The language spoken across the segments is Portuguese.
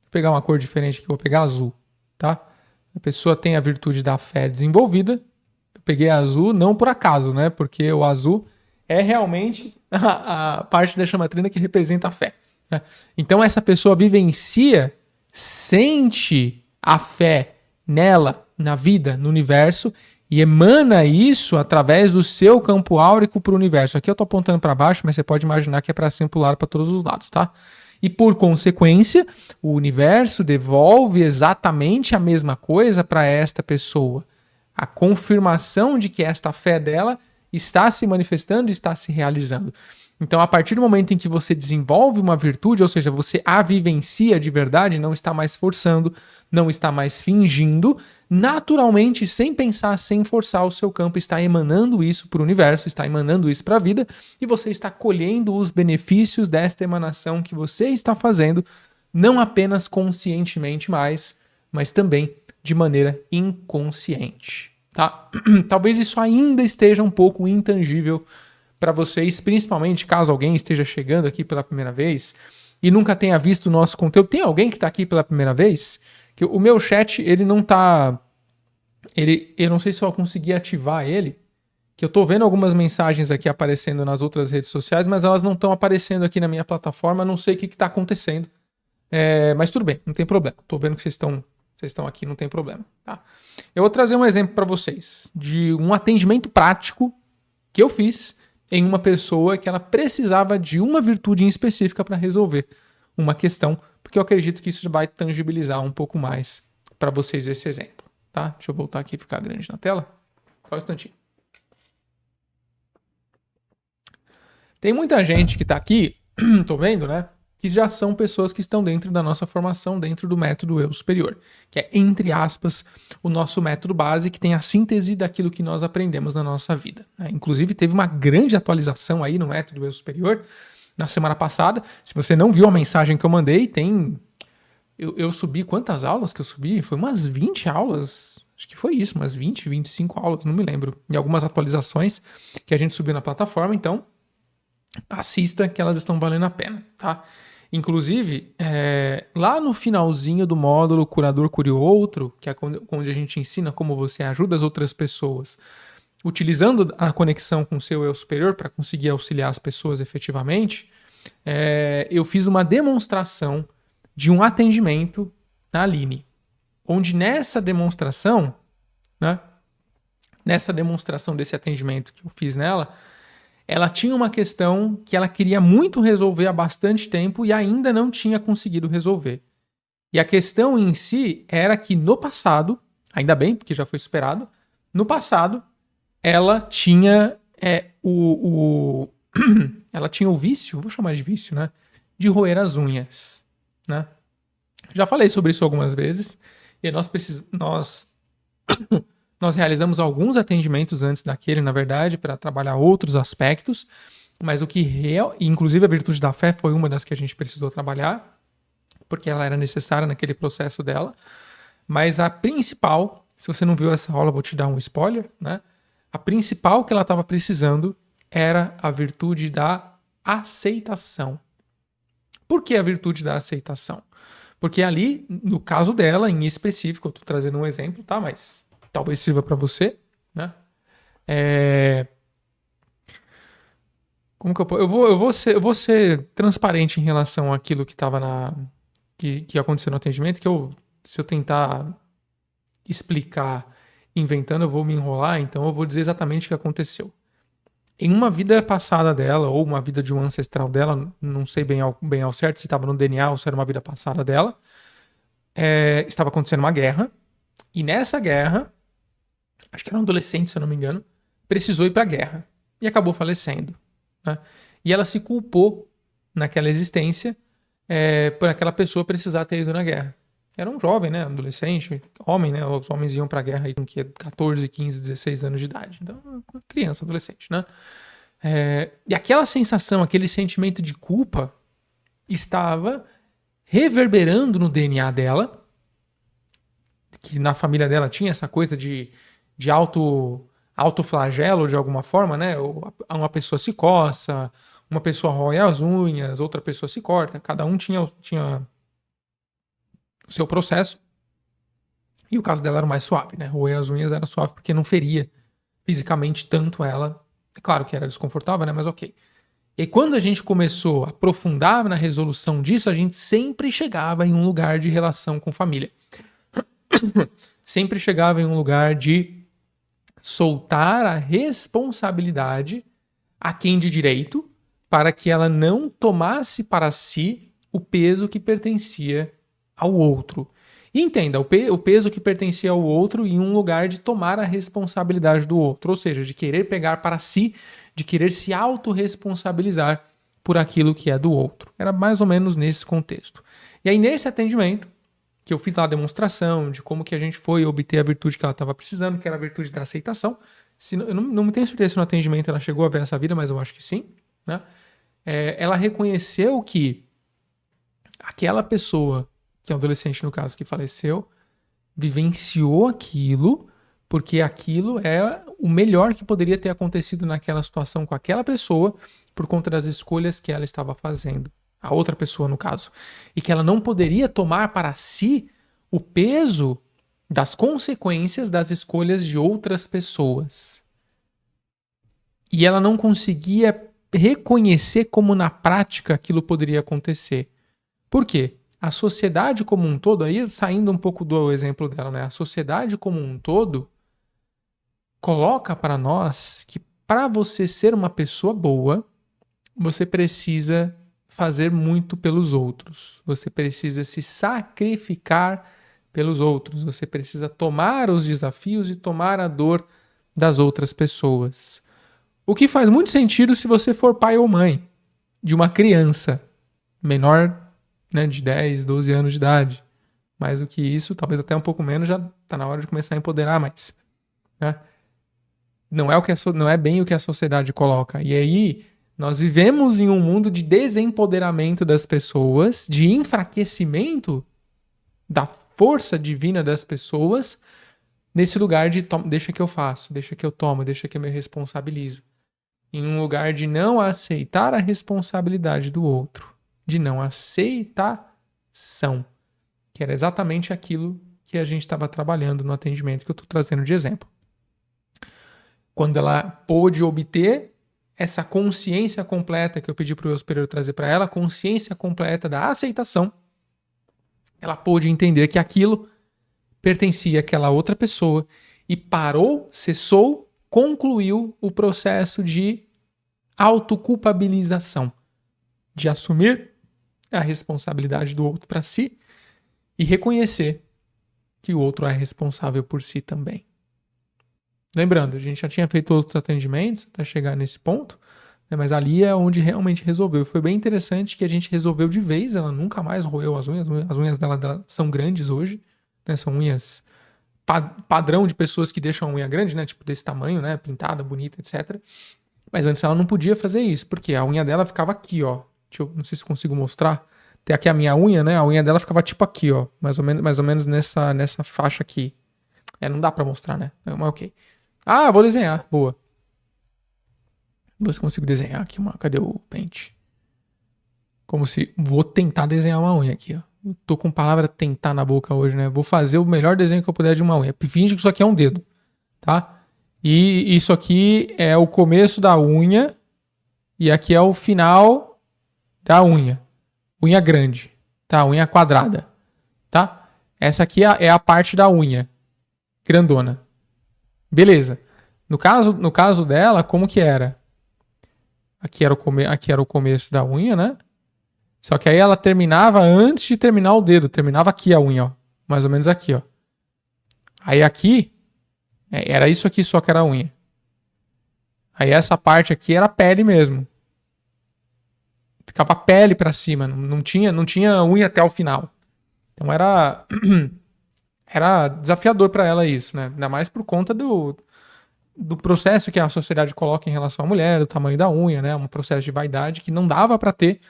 Vou pegar uma cor diferente aqui, vou pegar azul, tá? A pessoa tem a virtude da fé desenvolvida. Eu peguei azul não por acaso, né? Porque o azul é realmente a parte da chamatrina que representa a fé, né? Então essa pessoa vivencia, sente a fé nela, na vida, no universo, e emana isso através do seu campo áurico para o universo. Aqui eu estou apontando para baixo, mas você pode imaginar que é para cima, para o lado, para todos os lados, tá? E por consequência, o universo devolve exatamente a mesma coisa para esta pessoa. A confirmação de que esta fé dela está se manifestando, está se realizando. Então, a partir do momento em que você desenvolve uma virtude, ou seja, você a vivencia de verdade, não está mais forçando, não está mais fingindo, naturalmente, sem pensar, sem forçar, o seu campo está emanando isso para o universo, está emanando isso para a vida, e você está colhendo os benefícios desta emanação que você está fazendo, não apenas conscientemente mais, mas também de maneira inconsciente. Tá? Talvez isso ainda esteja um pouco intangível para vocês, principalmente caso alguém esteja chegando aqui pela primeira vez e nunca tenha visto o nosso conteúdo. Tem alguém que está aqui pela primeira vez? Que o meu chat, ele não tá... eu não sei se eu consegui ativar ele, que eu tô vendo algumas mensagens aqui aparecendo nas outras redes sociais, mas elas não estão aparecendo aqui na minha plataforma, não sei o que está acontecendo. Mas tudo bem, não tem problema. Tô vendo que vocês estão aqui, não tem problema. Tá? Eu vou trazer um exemplo para vocês de um atendimento prático que eu fiz em uma pessoa que ela precisava de uma virtude em específica para resolver uma questão, porque eu acredito que isso vai tangibilizar um pouco mais para vocês esse exemplo. Tá? Deixa eu voltar aqui e ficar grande na tela. Só um instantinho. Tem muita gente que está aqui, tô vendo, né? Que já são pessoas que estão dentro da nossa formação, dentro do método Eu Superior, que é, entre aspas, o nosso método base, que tem a síntese daquilo que nós aprendemos na nossa vida. Inclusive, teve uma grande atualização aí no método Eu Superior na semana passada. Se você não viu a mensagem que eu mandei, tem... Eu subi quantas aulas que eu subi? Foi umas 20 aulas, acho que foi isso, umas 20, 25 aulas, não me lembro. E algumas atualizações que a gente subiu na plataforma, então assista que elas estão valendo a pena, tá? Inclusive, lá no finalzinho do módulo Curador Cure Outro, que é onde a gente ensina como você ajuda as outras pessoas, utilizando a conexão com o seu eu superior para conseguir auxiliar as pessoas efetivamente, eu fiz uma demonstração de um atendimento na Aline, onde nessa demonstração, né, nessa demonstração desse atendimento que eu fiz nela, ela tinha uma questão que ela queria muito resolver há bastante tempo e ainda não tinha conseguido resolver. E a questão em si era que no passado, ainda bem, porque já foi superado, no passado ela tinha ela tinha o vício, vou chamar de vício, né? De roer as unhas, né? Já falei sobre isso algumas vezes e nós realizamos alguns atendimentos antes daquele, na verdade, para trabalhar outros aspectos, mas inclusive a virtude da fé foi uma das que a gente precisou trabalhar, porque ela era necessária naquele processo dela. Mas a principal, se você não viu essa aula, eu vou te dar um spoiler, né? A principal que ela estava precisando era a virtude da aceitação. Por que a virtude da aceitação? Porque ali, no caso dela, em específico, eu estou trazendo um exemplo, tá? Mas talvez sirva para você, né? Como que eu vou ser transparente em relação àquilo que estava que aconteceu no atendimento, se eu tentar explicar inventando, eu vou me enrolar, então eu vou dizer exatamente o que aconteceu. Em uma vida passada dela, ou uma vida de um ancestral dela, não sei bem ao certo se estava no DNA ou se era uma vida passada dela, estava acontecendo uma guerra, e nessa guerra, acho que era um adolescente, se eu não me engano, precisou ir para a guerra e acabou falecendo. Né? E ela se culpou naquela existência por aquela pessoa precisar ter ido na guerra. Era um jovem, né? Adolescente, homem, né? Os homens iam pra guerra aí com 14, 15, 16 anos de idade. Então, criança, adolescente, né? E aquela sensação, aquele sentimento de culpa estava reverberando no DNA dela, que na família dela tinha essa coisa de autoflagelo de alguma forma, né? Uma pessoa se coça, uma pessoa rói as unhas, outra pessoa se corta, cada um tinha o seu processo. E o caso dela era mais suave, né? Roer as unhas era suave porque não feria fisicamente tanto ela. É claro que era desconfortável, né? Mas ok. E quando a gente começou a aprofundar na resolução disso, a gente sempre chegava em um lugar de relação com família. Sempre chegava em um lugar de soltar a responsabilidade a quem de direito para que ela não tomasse para si o peso que pertencia ao outro. E entenda, o peso que pertencia ao outro em um lugar de tomar a responsabilidade do outro, ou seja, de querer pegar para si, de querer se autorresponsabilizar por aquilo que é do outro. Era mais ou menos nesse contexto. E aí, nesse atendimento, que eu fiz lá a demonstração de como que a gente foi obter a virtude que ela estava precisando, que era a virtude da aceitação. Eu não tenho certeza se no atendimento ela chegou a ver essa vida, mas eu acho que sim, né? Ela reconheceu que aquela pessoa, que é um adolescente no caso que faleceu, vivenciou aquilo porque aquilo é o melhor que poderia ter acontecido naquela situação com aquela pessoa por conta das escolhas que ela estava fazendo. A outra pessoa, no caso. E que ela não poderia tomar para si o peso das consequências das escolhas de outras pessoas. E ela não conseguia reconhecer como na prática aquilo poderia acontecer. Por quê? A sociedade como um todo, aí saindo um pouco do exemplo dela, né? A sociedade como um todo coloca para nós que para você ser uma pessoa boa, você precisa fazer muito pelos outros. Você precisa se sacrificar pelos outros. Você precisa tomar os desafios e tomar a dor das outras pessoas. O que faz muito sentido se você for pai ou mãe de uma criança menor, né, de 10, 12 anos de idade. Mais do que isso, talvez até um pouco menos, já está na hora de começar a empoderar mais. Né? Não é bem o que a sociedade coloca. E aí, nós vivemos em um mundo de desempoderamento das pessoas, de enfraquecimento da força divina das pessoas, nesse lugar de deixa que eu faço, deixa que eu tomo, deixa que eu me responsabilizo. Em um lugar de não aceitar a responsabilidade do outro, de não aceitação, que era exatamente aquilo que a gente estava trabalhando no atendimento que eu estou trazendo de exemplo. Quando ela pôde obter essa consciência completa que eu pedi para o eu superior trazer para ela, consciência completa da aceitação, ela pôde entender que aquilo pertencia àquela outra pessoa e parou, cessou, concluiu o processo de autoculpabilização, de assumir a responsabilidade do outro para si e reconhecer que o outro é responsável por si também. Lembrando, a gente já tinha feito outros atendimentos até chegar nesse ponto, né, mas ali é onde realmente resolveu. Foi bem interessante que a gente resolveu de vez, ela nunca mais roeu as unhas dela são grandes hoje, né, são unhas padrão de pessoas que deixam a unha grande, né, tipo desse tamanho, né, pintada, bonita, etc. Mas antes ela não podia fazer isso, porque a unha dela ficava aqui, ó. Não sei se eu consigo mostrar. Tem aqui a minha unha, né, a unha dela ficava tipo aqui, ó, mais ou menos nessa faixa aqui. Não dá pra mostrar, né, mas ok. Ah, vou desenhar. Boa. Vou ver se consigo desenhar aqui cadê o pente? Vou tentar desenhar uma unha aqui, ó. Eu tô com a palavra tentar na boca hoje, né? Vou fazer o melhor desenho que eu puder de uma unha. Finge que isso aqui é um dedo, tá? E isso aqui é o começo da unha e aqui é o final da unha. Unha grande, tá? Unha quadrada, tá? Essa aqui é a parte da unha grandona. Beleza. No caso dela, como que era? Aqui era o começo da unha, né? Só que aí ela terminava antes de terminar o dedo. Terminava aqui a unha, ó. Mais ou menos aqui, ó. Aí aqui, era isso aqui só que era a unha. Aí essa parte aqui era a pele mesmo. Ficava a pele pra cima. Não tinha unha até o final. Então era desafiador pra ela isso, né? Ainda mais por conta do processo que a sociedade coloca em relação à mulher, do tamanho da unha, né? Um processo de vaidade que não dava pra ter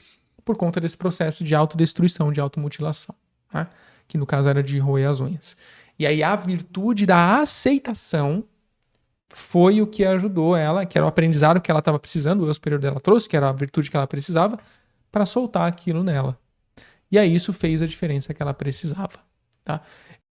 por conta desse processo de autodestruição, de automutilação, né? Que no caso era de roer as unhas. E aí a virtude da aceitação foi o que ajudou ela, que era o aprendizado que ela estava precisando, o eu superior dela trouxe, que era a virtude que ela precisava, para soltar aquilo nela. E aí isso fez a diferença que ela precisava. tá?